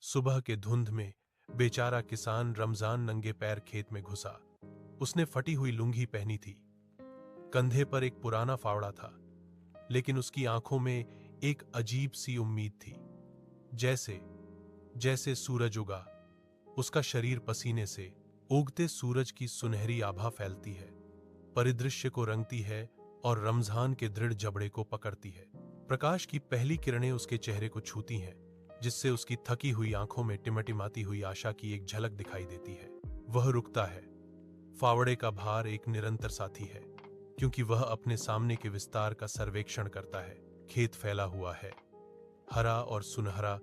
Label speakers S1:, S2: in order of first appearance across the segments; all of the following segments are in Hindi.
S1: सुबह के धुंध में बेचारा किसान रमजान नंगे पैर खेत में घुसा। उसने फटी हुई लुंगी पहनी थी, कंधे पर एक पुराना फावड़ा था, लेकिन उसकी आंखों में एक अजीब सी उम्मीद थी। जैसे जैसे सूरज उगा, उसका शरीर पसीने से उगते सूरज की सुनहरी आभा फैलती है, परिदृश्य को रंगती है और रमजान के दृढ़ जबड़े को पकड़ती है। प्रकाश की पहली किरणें उसके चेहरे को छूती हैं, जिससे उसकी थकी हुई आंखों में टिमटिमाती हुई आशा की एक झलक दिखाई देती है। वह रुकता है। फावड़े का भार एक निरंतर साथी है, क्योंकि वह अपने सामने के विस्तार का सर्वेक्षण करता है। खेत फैला हुआ है, हरा और सुनहरा,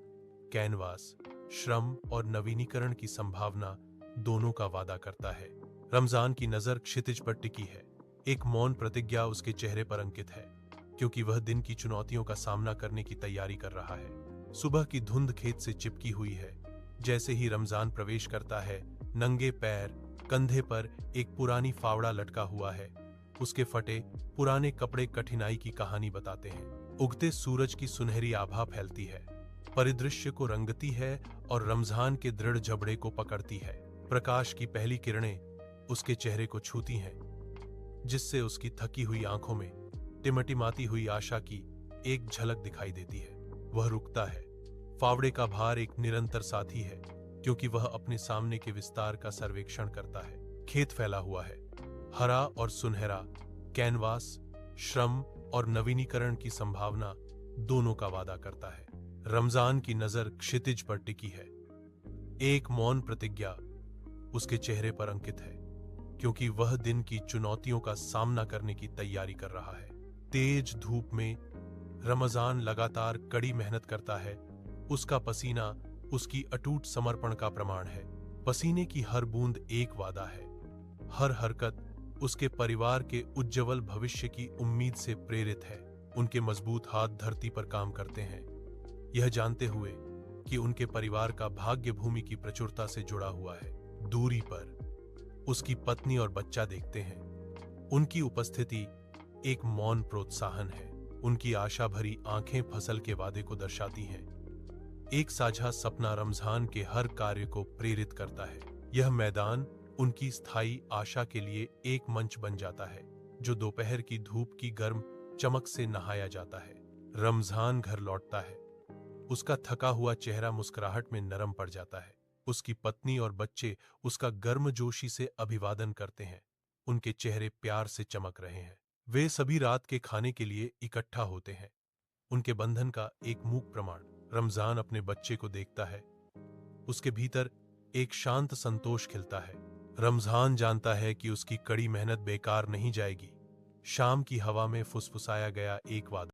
S1: कैनवास श्रम और नवीनीकरण की संभावना दोनों का वादा करता है। रमजान की नजर क्षितिज पर टिकी है। एक मौन प्रतिज्ञा उसके चेहरे पर अंकित है, क्योंकि वह दिन की चुनौतियों का सामना करने की तैयारी कर रहा है। सुबह की धुंध खेत से चिपकी हुई है। जैसे ही रमजान प्रवेश करता है, नंगे पैर, कंधे पर एक पुरानी फावड़ा लटका हुआ है। उसके फटे पुराने कपड़े कठिनाई की कहानी बताते हैं। उगते सूरज की सुनहरी आभा फैलती है, परिदृश्य को रंगती है और रमजान के दृढ़ जबड़े को पकड़ती है। प्रकाश की पहली किरणें उसके चेहरे को छूती हैं, जिससे उसकी थकी हुई आंखों में टिमटिमाती हुई आशा की एक झलक दिखाई देती है। वह रुकता है। फावड़े का भार एक निरंतर साथी है, क्योंकि वह अपने सामने के विस्तार का सर्वेक्षण करता है। खेत फैला हुआ है, हरा और सुनहरा, कैनवास श्रम और नवीनीकरण की संभावना दोनों का वादा करता है। रमजान की नजर क्षितिज पर टिकी है। एक मौन प्रतिज्ञा उसके चेहरे पर अंकित है, क्योंकि वह दिन की चुनौतियों का सामना करने की तैयारी कर रहा है। तेज धूप में रमजान लगातार कड़ी मेहनत करता है। उसका पसीना उसकी अटूट समर्पण का प्रमाण है। पसीने की हर बूंद एक वादा है, हर हरकत उसके परिवार के उज्जवल भविष्य की उम्मीद से प्रेरित है। उनके मजबूत हाथ धरती पर काम करते हैं, यह जानते हुए कि उनके परिवार का भाग्य भूमि की प्रचुरता से जुड़ा हुआ है। दूरी पर उसकी पत्नी और बच्चा देखते हैं। उनकी उपस्थिति एक मौन प्रोत्साहन है। उनकी आशा भरी आंखें फसल के वादे को दर्शाती हैं। एक साझा सपना रमजान के हर कार्य को प्रेरित करता है। यह मैदान उनकी स्थायी आशा के लिए एक मंच बन जाता है, जो दोपहर की धूप की गर्म चमक से नहाया जाता है। रमजान घर लौटता है। उसका थका हुआ चेहरा मुस्कुराहट में नरम पड़ जाता है। उसकी पत्नी और बच्चे उसका गर्मजोशी से अभिवादन करते हैं। उनके चेहरे प्यार से चमक रहे हैं। वे सभी रात के खाने के लिए इकट्ठा होते हैं। उनके बंधन का एक मूक प्रमाण। रमजान अपने बच्चे को देखता है। उसके भीतर एक शांत संतोष खिलता है। रमजान जानता है कि उसकी कड़ी मेहनत बेकार नहीं जाएगी। शाम की हवा में फुसफुसाया गया एक वादा